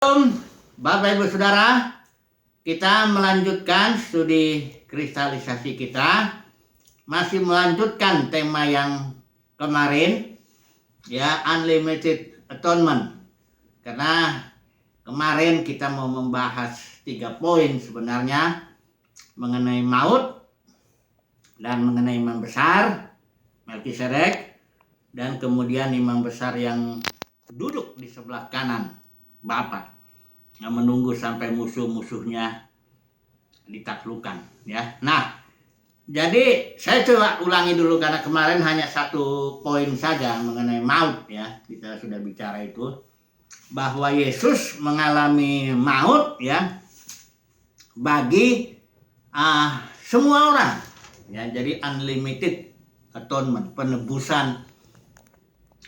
Shalom, Bapak Ibu Saudara, kita melanjutkan studi kristalisasi kita, masih melanjutkan tema yang kemarin, ya, Unlimited Atonement. Karena kemarin kita mau membahas 3 poin sebenarnya mengenai maut dan mengenai imam besar Melkisedek, dan kemudian imam besar yang duduk di sebelah kanan Bapa yang menunggu sampai musuh-musuhnya ditaklukkan, ya. Nah, jadi saya coba ulangi dulu karena kemarin hanya 1 poin saja mengenai maut, ya. Kita sudah bicara itu bahwa Yesus mengalami maut, ya, bagi semua orang, ya. Jadi unlimited atonement, penebusan,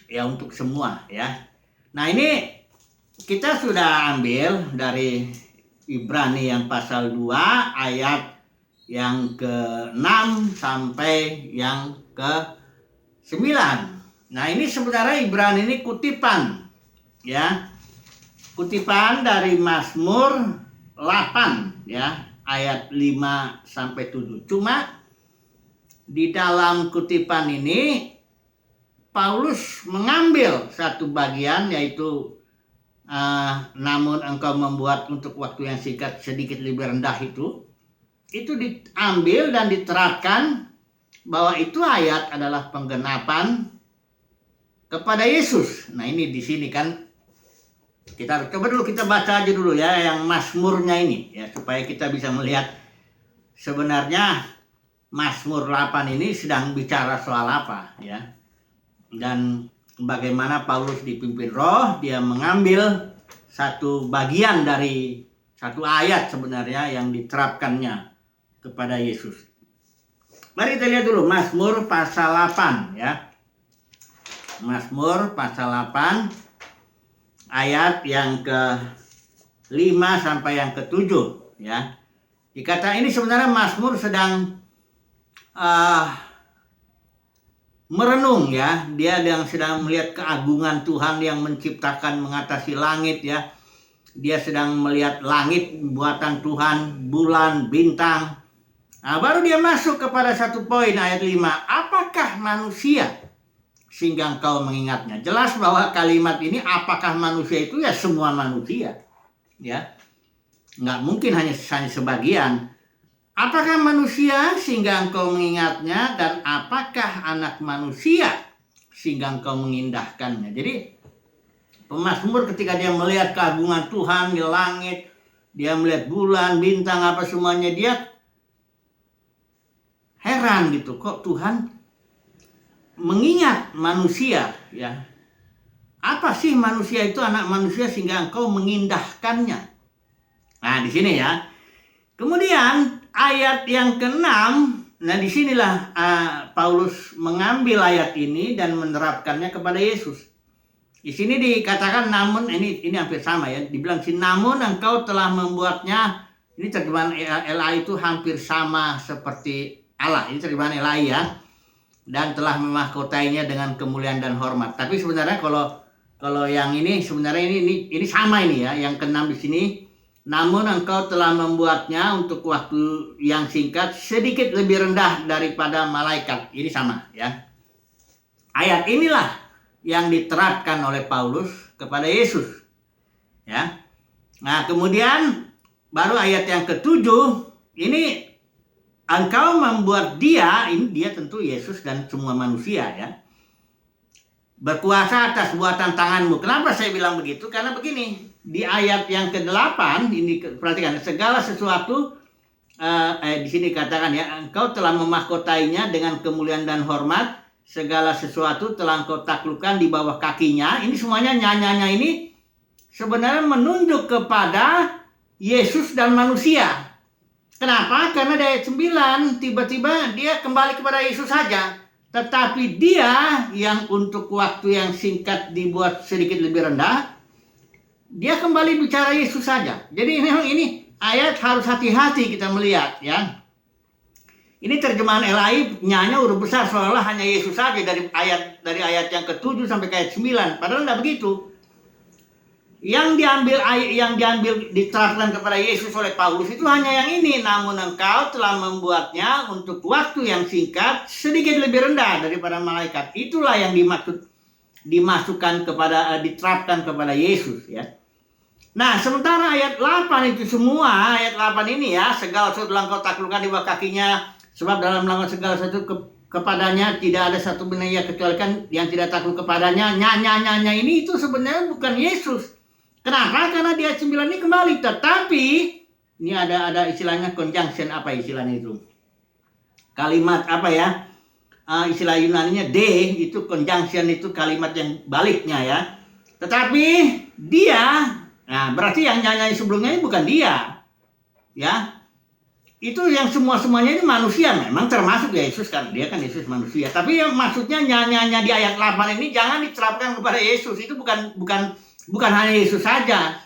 ya, untuk semua, ya. Nah, ini kita sudah ambil dari Ibrani yang pasal 2 ayat yang ke-6 sampai yang ke-9. Nah, ini sebenarnya Ibrani ini kutipan, ya. Kutipan dari Mazmur 8, ya, ayat 5 sampai 7. Cuma di dalam kutipan ini Paulus mengambil satu bagian, yaitu namun engkau membuat untuk waktu yang singkat sedikit lebih rendah, itu diambil dan diterapkan bahwa itu ayat adalah penggenapan kepada Yesus. Nah, ini di sini kan kita coba dulu kita baca aja dulu, ya, yang Mazmurnya ini, ya, supaya kita bisa melihat sebenarnya Mazmur 8 ini sedang bicara soal apa, ya. Dan bagaimana Paulus dipimpin Roh, dia mengambil satu bagian dari satu ayat sebenarnya yang diterapkannya kepada Yesus. Mari kita lihat dulu Mazmur pasal 8, ya. Mazmur pasal 8 ayat yang ke-5 sampai yang ke-7, ya. Dikata ini sebenarnya Mazmur sedang merenung, ya. Dia yang sedang melihat keagungan Tuhan yang menciptakan, mengatasi langit, ya. Dia sedang melihat langit buatan Tuhan, bulan, bintang. Nah, baru dia masuk kepada satu poin ayat 5. Apakah manusia sehingga engkau mengingatnya? Jelas bahwa kalimat ini apakah manusia itu, ya, semua manusia, ya. Nggak mungkin hanya sebagian. Apakah manusia sehingga engkau mengingatnya, dan apakah anak manusia sehingga engkau mengindahkannya? Jadi pemazmur ketika dia melihat keagungan Tuhan di langit, dia melihat bulan, bintang, apa semuanya, dia heran gitu, kok Tuhan mengingat manusia, ya. Apa sih manusia itu, anak manusia, sehingga engkau mengindahkannya? Nah, di sini, ya. Kemudian ayat yang ke-6, nah disinilah Paulus mengambil ayat ini dan menerapkannya kepada Yesus. Di sini dikatakan namun, ini hampir sama, ya. Dibilang sini, namun engkau telah membuatnya. Ini terjemahan LA itu hampir sama seperti Allah. Ini terjemahan LA, ya. Dan telah memahkotainya dengan kemuliaan dan hormat. Tapi sebenarnya kalau yang ini sebenarnya ini sama ini, ya. Yang ke-6 di sini, namun engkau telah membuatnya untuk waktu yang singkat sedikit lebih rendah daripada malaikat. Ini sama, ya. Ayat inilah yang diterapkan oleh Paulus kepada Yesus, ya. Nah, kemudian baru ayat yang ke-7 ini, engkau membuat dia, ini dia tentu Yesus dan semua manusia, ya, berkuasa atas buatan tanganmu. Kenapa saya bilang begitu? Karena begini, di ayat yang ke-8 ini perhatikan, segala sesuatu di sini katakan, ya, engkau telah memahkotainya dengan kemuliaan dan hormat, segala sesuatu telah engkau taklukkan di bawah kakinya. Ini semuanya nyanyanya ini sebenarnya menunjuk kepada Yesus dan manusia. Kenapa? Karena di ayat 9 tiba-tiba dia kembali kepada Yesus saja. Tetapi dia yang untuk waktu yang singkat dibuat sedikit lebih rendah, dia kembali bicara Yesus saja. Jadi memang ini ayat harus hati-hati kita melihat, ya. Ini terjemahan LAI nyanya huruf besar, seolah-olah hanya Yesus saja dari ayat yang ke-7 sampai ke ayat 9. Padahal tidak begitu. yang diambil diterapkan kepada Yesus oleh Paulus itu hanya yang ini, namun engkau telah membuatnya untuk waktu yang singkat sedikit lebih rendah daripada malaikat. Itulah yang dimasukkan kepada diterapkan kepada Yesus, ya. Nah, sementara ayat 8 itu semua, ayat 8 ini ya, segala sesuatu telah engkau taklukkan di bawah kakinya, sebab dalam melakukan segala sesuatu kepadanya tidak ada satu benar ia kecualikan yang tidak takluk kepadanya. Nyanya ini itu sebenarnya bukan Yesus. Kenapa? Karena di ayat 9 ini kembali. Tetapi ini ada istilahnya conjunction, apa istilahnya itu? Kalimat apa ya? Istilah Yunaninya itu conjunction, itu kalimat yang baliknya ya. Tetapi dia, nah berarti yang nyanyi sebelumnya ini bukan dia. Ya. Itu yang semuanya ini manusia, memang termasuk Yesus kan, dia kan Yesus manusia. Tapi yang maksudnya nyanyi di ayat 8 ini jangan diterapkan kepada Yesus. Itu bukan hanya Yesus saja,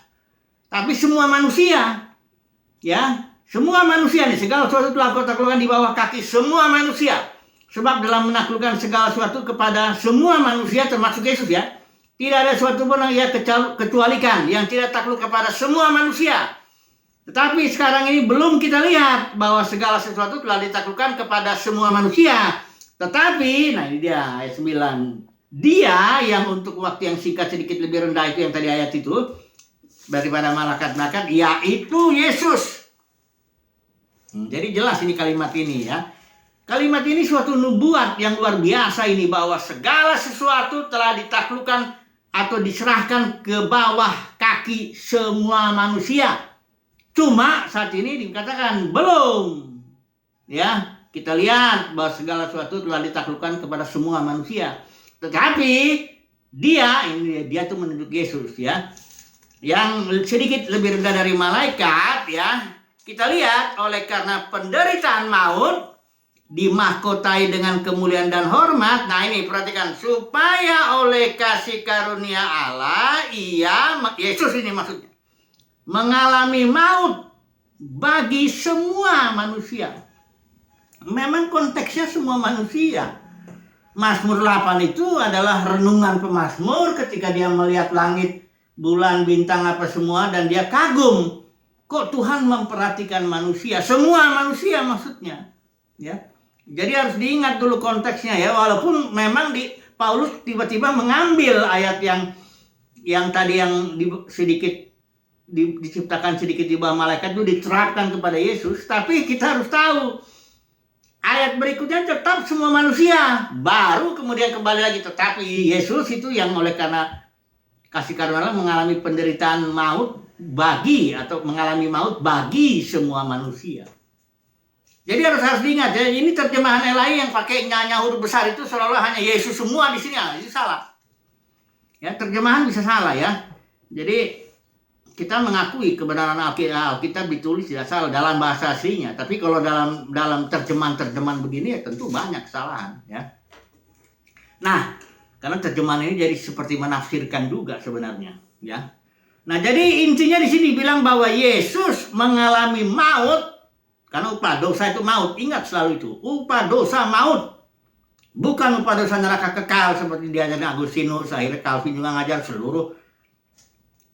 tapi semua manusia, ya, semua manusia nih, segala sesuatu telah kau taklukkan di bawah kaki semua manusia. Sebab dalam menaklukkan segala sesuatu kepada semua manusia termasuk Yesus ya, tidak ada sesuatu pun yang ia kecualikan yang tidak takluk kepada semua manusia. Tetapi sekarang ini belum kita lihat bahwa segala sesuatu telah ditaklukkan kepada semua manusia. Tetapi, nah ini dia ayat 9. Dia yang untuk waktu yang singkat sedikit lebih rendah itu yang tadi ayat itu daripada malaikat-malaikat, yaitu Yesus. Jadi jelas ini kalimat ini ya. Kalimat ini suatu nubuat yang luar biasa ini, bahwa segala sesuatu telah ditaklukkan atau diserahkan ke bawah kaki semua manusia. Cuma saat ini dikatakan belum. Ya, kita lihat bahwa segala sesuatu telah ditaklukkan kepada semua manusia. Tetapi dia itu menunjuk Yesus ya, yang sedikit lebih rendah dari malaikat ya. Kita lihat oleh karena penderitaan maut dimahkotai dengan kemuliaan dan hormat. Nah ini perhatikan, supaya oleh kasih karunia Allah Yesus ini maksudnya mengalami maut bagi semua manusia. Memang konteksnya semua manusia. Mazmur 8 itu adalah renungan pemazmur ketika dia melihat langit, bulan, bintang apa semua, dan dia kagum. Kok Tuhan memperhatikan manusia? Semua manusia maksudnya. Ya. Jadi harus diingat dulu konteksnya ya. Walaupun memang Paulus tiba-tiba mengambil ayat yang tadi yang diciptakan sedikit di bawah malaikat itu diterapkan kepada Yesus. Tapi kita harus tahu, ayat berikutnya tetap semua manusia. Baru kemudian kembali lagi, tetapi Yesus itu yang oleh karena kasih karunia Allah mengalami penderitaan maut mengalami maut bagi semua manusia. Jadi harus diingat ya, ini terjemahan LAI yang pakai nyanya huruf besar itu seolah-olah hanya Yesus semua di sini, itu salah. Ya, terjemahan bisa salah ya. Jadi kita mengakui kebenaran Alkitab ditulis tidak salah dalam bahasa aslinya, tapi kalau dalam terjemahan begini ya tentu banyak kesalahan ya. Nah, karena terjemahan ini jadi seperti menafsirkan juga sebenarnya ya. Nah, jadi intinya di sini bilang bahwa Yesus mengalami maut karena upah dosa itu maut. Ingat selalu itu, upah dosa maut, bukan upah dosa neraka kekal seperti diajarkan Agustinus. Akhirnya Calvin juga ngajar seluruh,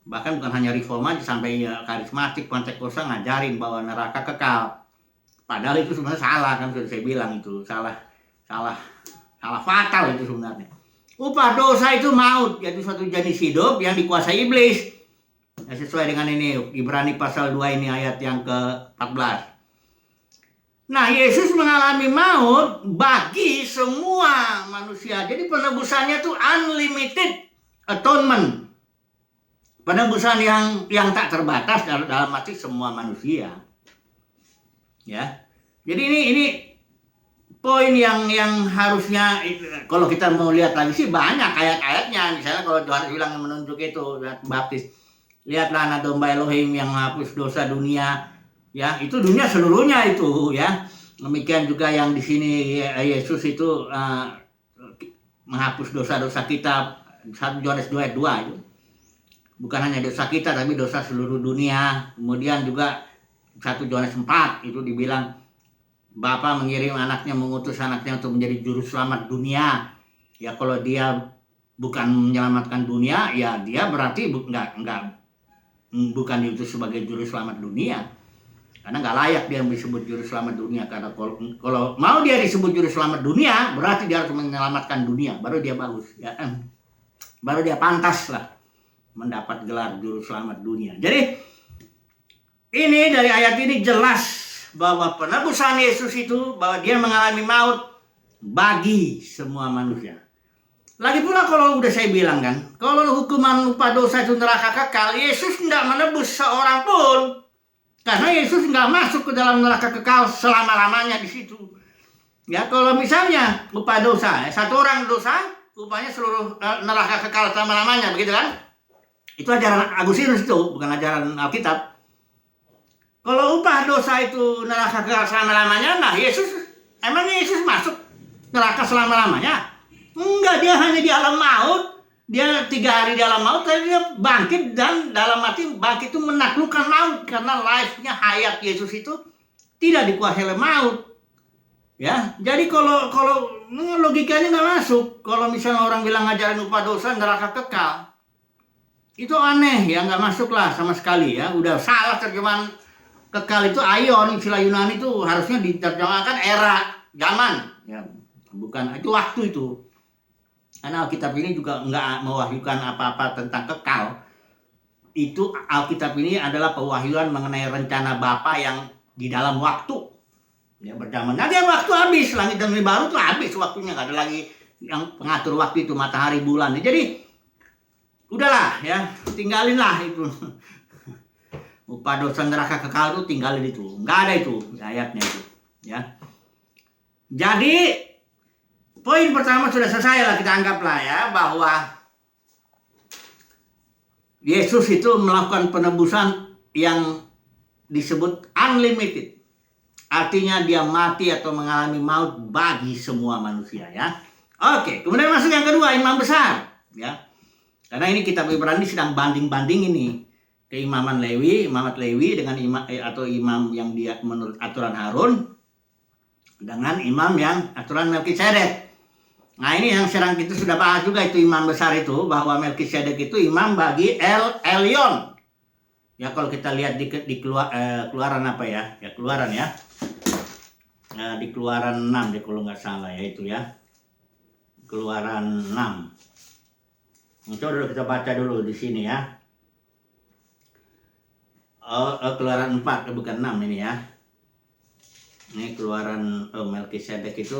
bahkan bukan hanya reformasi, sampai karismatik, Pentakosta ngajarin bahwa neraka kekal. Padahal itu sebenarnya salah, kan sudah saya bilang itu salah fatal itu sebenarnya. Upah dosa itu maut, yaitu suatu jenis hidup yang dikuasai iblis. Ya, sesuai dengan ini Ibrani pasal 2 ini ayat yang ke-14. Nah, Yesus mengalami maut bagi semua manusia. Jadi penebusannya itu unlimited atonement. Penebusan yang tak terbatas dalam arti semua manusia. Ya. Jadi ini poin yang harusnya, kalau kita mau lihat lagi sih banyak ayat-ayatnya. Misalnya kalau Tuhan bilang yang menunjuk itu baptis, lihatlah anak domba Elohim yang menghapus dosa dunia. Ya, itu dunia seluruhnya itu ya. Demikian juga yang di sini Yesus itu menghapus dosa-dosa kita. 1 Yohanes 2 ayat 2 itu. Bukan hanya dosa kita tapi dosa seluruh dunia. Kemudian juga 1 Yohanes 4 itu dibilang Bapa mengirim anaknya, mengutus anaknya untuk menjadi juru selamat dunia. Ya, kalau dia bukan menyelamatkan dunia, ya dia berarti bukan diutus sebagai juru selamat dunia. Karena nggak layak dia disebut juru selamat dunia. Karena kalau mau dia disebut juru selamat dunia, berarti dia harus menyelamatkan dunia. Baru dia bagus, ya. Baru dia pantas lah mendapat gelar juru selamat dunia. Jadi ini dari ayat ini jelas bahwa penebusan Yesus itu, bahwa dia mengalami maut bagi semua manusia. Lagi pula kalau udah saya bilang kan, kalau hukuman upah dosa itu neraka kekal, Yesus tidak menebus seorang pun. Karena Yesus nggak masuk ke dalam neraka kekal selama-lamanya di situ. Ya, kalau misalnya upah dosa, satu orang dosa, upahnya seluruh neraka kekal selama-lamanya, begitu kan? Itu ajaran Agustinus itu, bukan ajaran Alkitab. Kalau upah dosa itu neraka kekal selama-lamanya, nah emangnya Yesus masuk neraka selama-lamanya? Enggak, dia hanya di alam maut. Dia 3 hari di alam maut, tapi dia bangkit, dan dalam arti bangkit itu menaklukkan maut. Karena life-nya, hayat Yesus itu tidak dikuasai oleh maut. Ya, jadi kalau logikanya nggak masuk. Kalau misalnya orang bilang ajaran upah dosa neraka kekal, itu aneh ya, nggak masuk lah sama sekali ya. Udah salah terjemahan. Kekal itu aion, istilah Yunani itu harusnya diterjemahkan era, zaman, ya, bukan itu waktu itu. Karena Alkitab ini juga nggak mewahyukan apa-apa tentang kekal. Itu Alkitab ini adalah pewahyuan mengenai rencana Bapa yang di dalam waktu. Ya, berjaman. Nanti waktu habis, langit dan bumi baru tuh habis waktunya, nggak ada lagi yang pengatur waktu itu, matahari, bulan. Jadi udahlah ya, tinggalinlah itu. Upah dosa neraka kekal itu tinggalin itu, nggak ada itu ayatnya itu, ya. Jadi poin pertama sudah selesai lah, kita anggaplah ya bahwa Yesus itu melakukan penebusan yang disebut unlimited, artinya dia mati atau mengalami maut bagi semua manusia ya. Oke, kemudian masuk yang kedua, imam besar ya. Karena ini kitab Ibrani sedang banding-banding ini. Keimaman Lewi, imamat Lewi dengan imam yang dia menurut aturan Harun dengan imam yang aturan Melkisedek. Nah, ini yang serang kita sudah bahas juga, itu imam besar itu, bahwa Melkisedek itu imam bagi El Elyon. Ya, kalau kita lihat di keluaran apa ya? Ya, keluaran ya. Di keluaran 6 deh kalau nggak salah ya itu ya. Keluaran 6. Coba dulu kita baca dulu di sini ya. Keluaran 4, bukan 6 ini ya. Ini keluaran Melkisedek itu,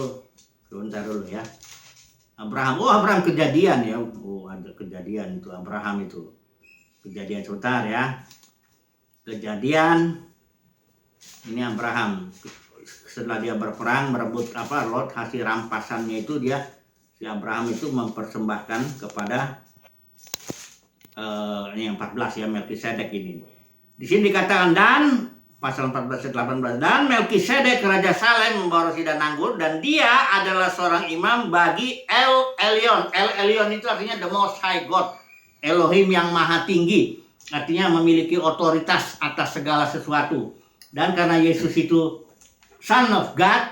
sebentar dulu ya. Abraham kejadian ya. Ada kejadian itu, Abraham itu. Kejadian sebentar ya. Kejadian, ini Abraham. Setelah dia berperang, merebut Lot, hasil rampasannya itu si Abraham itu mempersembahkan kepada ini yang 14 ya, Melkisedek ini. Di sini dikatakan, dan pasal 14-18, dan Melkisedek Raja Salem membawa roti dan anggur, dan dia adalah seorang imam bagi El Elyon. El Elyon itu artinya the most high God, Elohim yang maha tinggi, artinya memiliki otoritas atas segala sesuatu. Dan karena Yesus itu Son of God,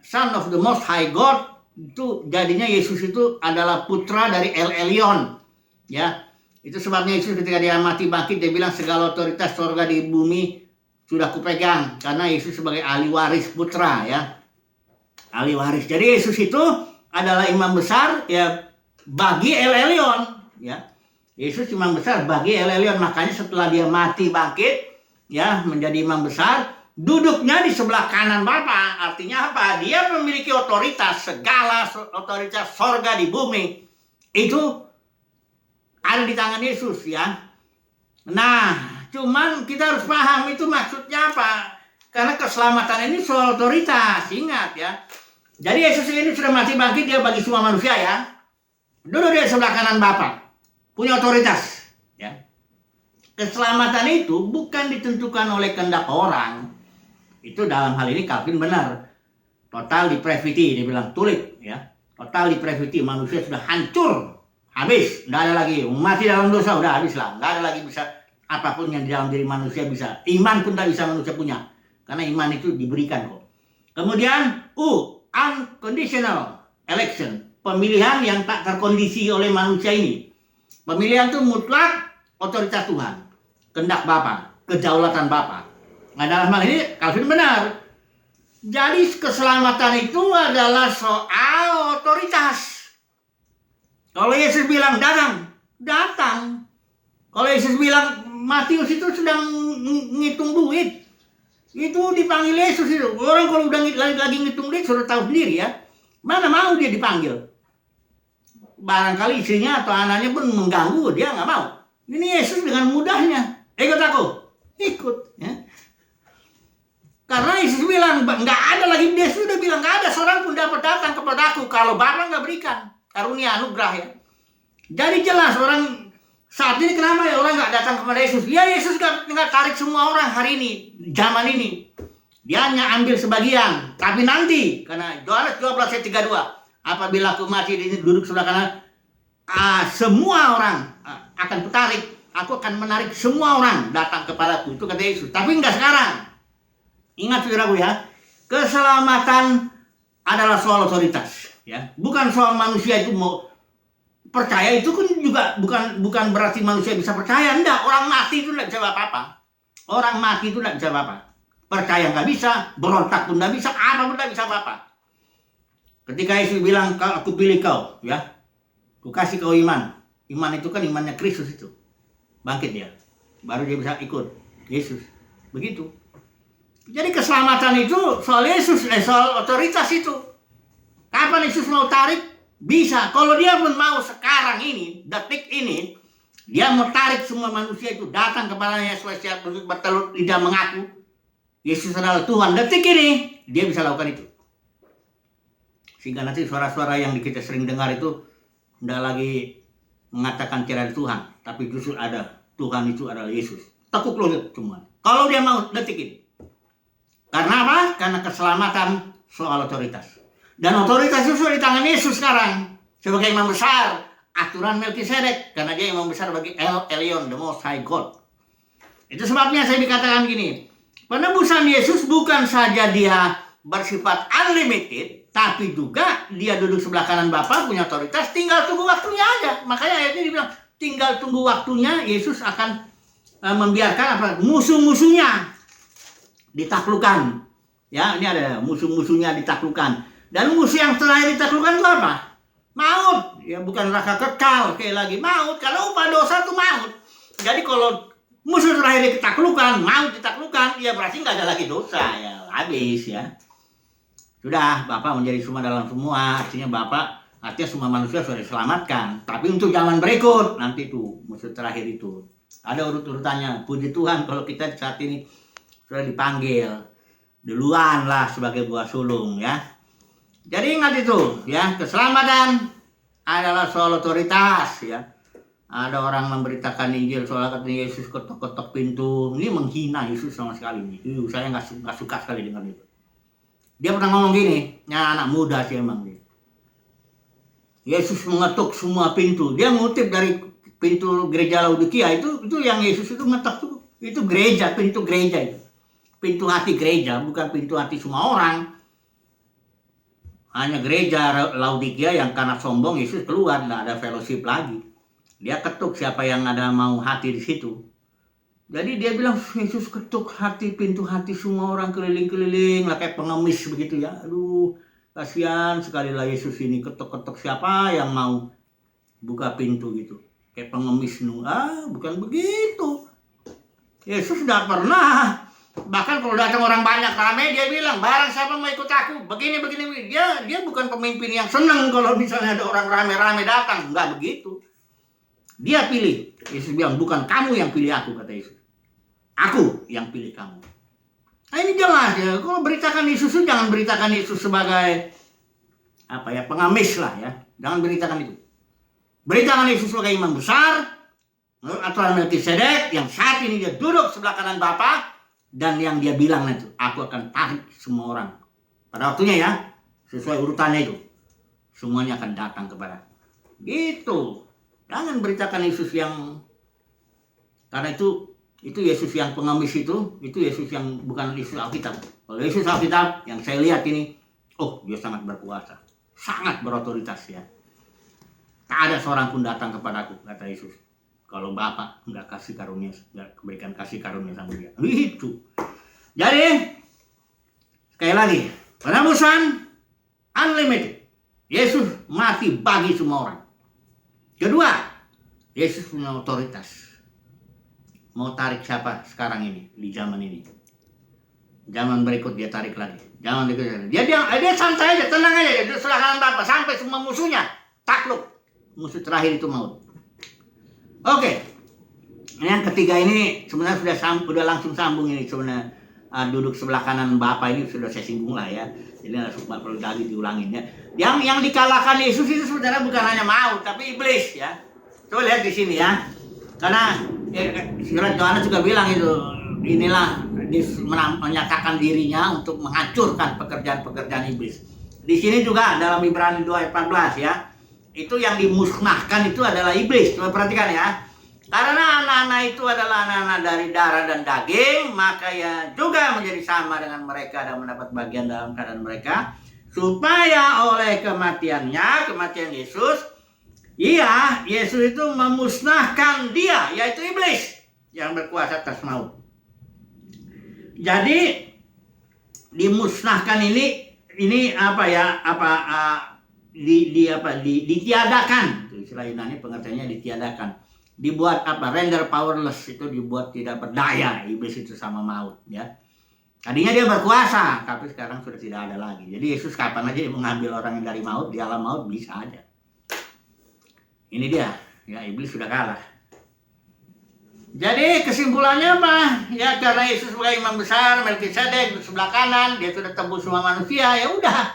Son of the most high God, itu jadinya Yesus itu adalah putra dari El Elyon ya. Itu sebabnya Yesus ketika dia mati bangkit, dia bilang segala otoritas surga di bumi sudah kupegang, karena Yesus sebagai ahli waris putra ya. Ahli waris. Jadi Yesus itu adalah imam besar ya bagi El Elyon ya. Yesus imam besar bagi El Elyon, makanya setelah dia mati bangkit ya menjadi imam besar, duduknya di sebelah kanan Bapa. Artinya apa? Dia memiliki otoritas, segala otoritas surga di bumi itu ada di tangan Yesus ya. Nah, cuman kita harus paham itu maksudnya apa. Karena keselamatan ini soal otoritas, ingat ya. Jadi Yesus ini sudah mati bangkit, dia bagi semua manusia ya. Duduk di sebelah kanan Bapa, punya otoritas ya. Keselamatan itu bukan ditentukan oleh kehendak orang. Itu dalam hal ini Calvin benar. Total depravity, dia bilang tulis ya. Total depravity, manusia sudah hancur. Habis, nggak ada lagi, mati dalam dosa, udah habis lah, nggak ada lagi bisa apapun yang di dalam diri manusia bisa, iman pun tak bisa manusia punya, karena iman itu diberikan kok. Kemudian unconditional election, pemilihan yang tak terkondisi oleh manusia ini. Pemilihan itu mutlak otoritas Tuhan, kehendak Bapa, kedaulatan Bapa. Nah, dalam hal ini Calvin benar. Jadi keselamatan itu adalah soal otoritas. Kalau Yesus bilang datang, datang. Kalau Yesus bilang Matius itu sedang ngitung duit, itu dipanggil Yesus itu. Orang kalau udah lagi ngitung duit sudah tahu sendiri ya. Mana mau dia dipanggil. Barangkali istrinya atau anaknya pun mengganggu, dia nggak mau. Ini Yesus dengan mudahnya, ikut aku, ikut. Ya. Karena Yesus bilang nggak ada lagi, dia sudah bilang nggak ada seorang pun dapat datang kepadaku kalau Bapa nggak berikan karunia anugerah ya. Jadi jelas orang saat ini kenapa ya orang nggak datang kepada Yesus? Ya Yesus nggak tarik semua orang hari ini, zaman ini. Dia hanya ambil sebagian. Tapi nanti, karena Yohanes 12 ayat 32, apabila aku mati di sini duduk sebelah kanan, semua orang akan kutarik. Aku akan menarik semua orang datang kepadaku. Itu kata Yesus. Tapi enggak sekarang. Ingat saudaraku ya, keselamatan adalah soal otoritas. Ya, bukan soal manusia itu mau percaya. Itu kan juga bukan berarti manusia bisa percaya. Enggak, orang mati itu enggak bisa apa-apa. Orang mati itu enggak bisa apa-apa. Percaya nggak bisa, berontak pun nggak bisa, apa pun nggak bisa apa-apa. Ketika Yesus bilang, aku pilih kau, ya, aku kasih kau iman. Iman itu kan imannya Kristus itu. Bangkit dia, baru dia bisa ikut Yesus. Begitu. Jadi keselamatan itu soal Yesus, soal otoritas itu. Kapan Yesus mau tarik? Bisa. Kalau dia pun mau sekarang ini, detik ini, dia mau tarik semua manusia itu datang kepadanya sesuai bertelut lidah mengaku Yesus adalah Tuhan. Detik ini dia bisa lakukan itu. Sehingga nanti suara-suara yang kita sering dengar itu tidak lagi mengatakan tiada Tuhan, tapi justru ada Tuhan itu adalah Yesus. Tekuk lutut semua. Kalau dia mau detik ini. Karena apa? Karena keselamatan soal otoritas. Dan otoritas itu sudah di tangan Yesus sekarang. Sebagai imam besar, aturan Melkisedek. Karena dia imam besar bagi El Elyon, the Most High God. Itu sebabnya saya dikatakan gini. Penebusan Yesus bukan saja dia bersifat unlimited, tapi juga dia duduk sebelah kanan Bapa, punya otoritas, tinggal tunggu waktunya aja. Makanya ayatnya dibilang, tinggal tunggu waktunya, Yesus akan membiarkan musuh-musuhnya ditaklukkan. Ya, ini ada musuh-musuhnya ditaklukkan. Dan musuh yang terakhir ditaklukkan itu apa? Maut. Ya, bukan neraka kekal, kayak lagi maut. Karena upah dosa itu maut. Jadi kalau musuh terakhir ditaklukkan, mau ditaklukkan, ya berarti nggak ada lagi dosa, ya habis ya. Sudah, Bapak menjadi semua dalam semua, artinya semua manusia sudah diselamatkan. Tapi untuk zaman berikut, nanti tuh musuh terakhir itu ada urut-urutannya. Puji Tuhan kalau kita saat ini sudah dipanggil duluan lah sebagai buah sulung ya. Jadi ingat itu ya, keselamatan adalah soal otoritas ya. Ada orang memberitakan Injil soal katanya Yesus ketok-ketok pintu. Ini menghina Yesus sama sekali. Saya nggak suka sekali dengan itu. Dia pernah ngomong gini, ya anak muda sih emang dia. Yesus mengetuk semua pintu. Dia ngutip dari pintu gereja Laodikia itu yang Yesus itu ngetok tuh. Itu gereja, pintu gereja itu. Pintu hati gereja, bukan pintu hati semua orang. Hanya gereja Laodikia yang karena sombong Yesus keluar, nggak ada fellowship lagi. Dia ketuk siapa yang ada mau hati di situ. Jadi dia bilang Yesus ketuk hati, pintu hati semua orang keliling-keliling lah kayak pengemis begitu ya. Aduh, kasihan sekali lah Yesus ini ketuk-ketuk siapa yang mau buka pintu gitu. Kayak pengemis bukan begitu. Yesus tidak pernah. Bahkan kalau datang orang banyak ramai dia bilang barang siapa mau ikut aku begini. Dia bukan pemimpin yang senang kalau misalnya ada orang ramai-ramai datang. Enggak begitu. Dia pilih. Yesus bilang, bukan kamu yang pilih aku, kata Yesus. Aku yang pilih kamu. Nah ini jelas ya. Kalau beritakan Yesus itu jangan beritakan Yesus sebagai pengamis lah ya. Jangan beritakan itu. Beritakan Yesus sebagai imam besar, aturan Melkisedek yang saat ini dia duduk sebelah kanan Bapa, dan yang dia bilang itu, aku akan tarik semua orang. Pada waktunya ya, sesuai urutannya itu. Semuanya akan datang kepada. Gitu. Jangan beritakan Yesus yang, karena itu Yesus yang pengemis itu Yesus yang bukan Yesus Alkitab. Kalau Yesus Alkitab yang saya lihat ini, dia sangat berkuasa. sangat berotoritas ya. Tak ada seorang pun datang kepadaku, kata Yesus, kalau Bapa nggak kasih karunia, nggak berikan kasih karunia sama dia. Itu. Jadi sekali lagi, penebusan unlimited. Yesus mati bagi semua orang. Kedua, Yesus punya otoritas. Mau tarik siapa sekarang ini, di zaman ini? Zaman berikut dia tarik lagi. Zaman berikutnya. Dia santai aja, tenang aja. Dia serahkan Bapa sampai semua musuhnya takluk. Musuh terakhir itu maut. Oke. Yang ketiga ini sebenarnya sudah langsung sambung ini sebenarnya. Duduk sebelah kanan Bapa ini sudah saya singgung lah ya. Jadi nggak perlu lagi diulangin ya. Yang dikalahkan Yesus itu sebenarnya bukan hanya maut, tapi iblis ya. Coba lihat di sini ya. Karena surat Yohanes juga bilang itu, inilah menyatakan dirinya untuk menghancurkan pekerjaan-pekerjaan iblis. Di sini juga dalam Ibrani 2 ayat 14 ya. Itu yang dimusnahkan itu adalah iblis. Coba perhatikan ya. Karena anak-anak itu adalah anak-anak dari darah dan daging, maka ya juga menjadi sama dengan mereka dan mendapat bagian dalam keadaan mereka, supaya oleh kematian Yesus, Yesus itu memusnahkan dia, yaitu iblis yang berkuasa atas maut. Jadi dimusnahkan ini apa ya? Ditiadakan. Istilah Yunani pengertiannya ditiadakan. Dibuat apa? Render powerless, itu dibuat tidak berdaya iblis itu sama maut ya. Tadinya dia berkuasa, tapi sekarang sudah tidak ada lagi. Jadi Yesus kapan aja mengambil orang yang dari maut, di alam maut bisa aja. Ini dia, ya iblis sudah kalah. Jadi kesimpulannya apa? Ya karena Yesus sebagai imam besar, Melkisedek di sebelah kanan, dia sudah tebus semua manusia, ya udah.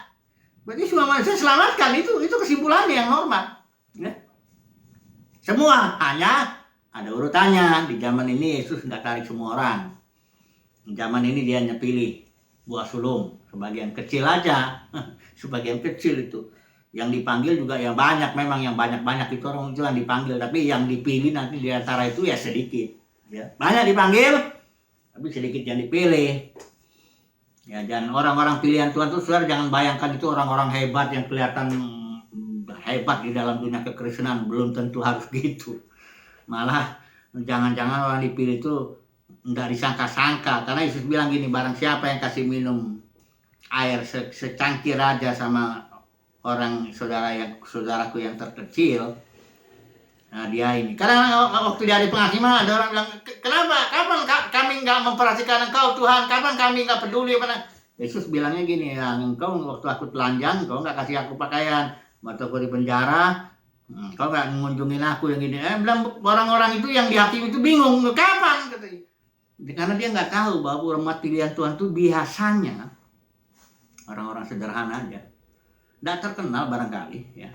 Berarti semua manusia selamatkan, itu kesimpulannya yang normal. Ya. Semua, hanya ada urutannya. Di zaman ini Yesus nggak tarik semua orang. Di zaman ini dia hanya pilih buah sulung, sebagian kecil aja. Sebagian kecil itu. Yang dipanggil juga yang banyak, memang yang banyak-banyak itu orang itu yang dipanggil. Tapi yang dipilih nanti di antara itu ya sedikit. Ya. Banyak dipanggil, tapi sedikit yang dipilih. Ya, dan orang-orang pilihan Tuhan itu saudara jangan bayangkan itu orang-orang hebat yang kelihatan hebat di dalam dunia kekristenan, belum tentu harus gitu. Malah jangan-jangan orang dipilih itu enggak disangka-sangka, karena Yesus bilang gini, barang siapa yang kasih minum air secangkir aja sama orang saudaraku yang terkecil, nah dia ini. Karena waktu di hari penghakiman ada orang bilang, kenapa? Kapan kami nggak memperhatikan engkau Tuhan? Kapan kami nggak peduli? Yesus bilangnya gini, ya, engkau waktu aku telanjang, engkau nggak kasih aku pakaian. Waktu aku di penjara, kau nggak mengunjungin aku yang gini. Bilang orang-orang itu yang dihakimi itu bingung, kapan? Katanya. Karena dia nggak tahu bahwa umat pilihan Tuhan itu biasanya orang-orang sederhana aja, nggak terkenal barangkali ya.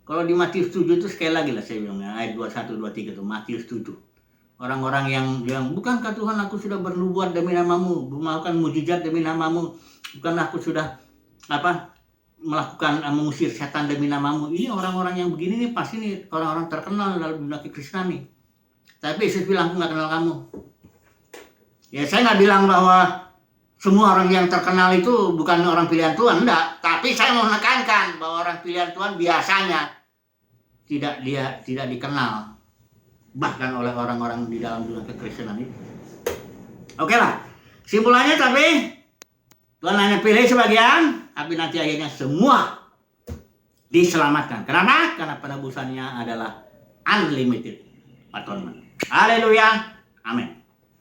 Kalau di Matius 7 itu sekali lagi lah saya bilang, ayat 21, 23 itu Matius 7. Orang-orang yang bukankah Tuhan aku sudah bernubuat demi namamu, melakukan mujizat demi namamu, bukan aku sudah melakukan mengusir setan demi namamu. Ini orang-orang yang begini nih pasti nih orang-orang terkenal dalam dunia kekristenan nih. Tapi Yesus bilang, aku nggak kenal kamu. Ya saya nggak bilang bahwa semua orang yang terkenal itu bukan orang pilihan Tuhan, enggak. Tapi saya mau menekankan bahwa orang pilihan Tuhan biasanya tidak dikenal, bahkan oleh orang-orang di dalam dunia kekristenan itu. Oke lah, kesimpulannya tapi Tuhan hanya pilih sebagian, tapi nanti akhirnya semua diselamatkan. Kenapa? Karena penebusannya adalah unlimited atonement. Haleluya. Amin.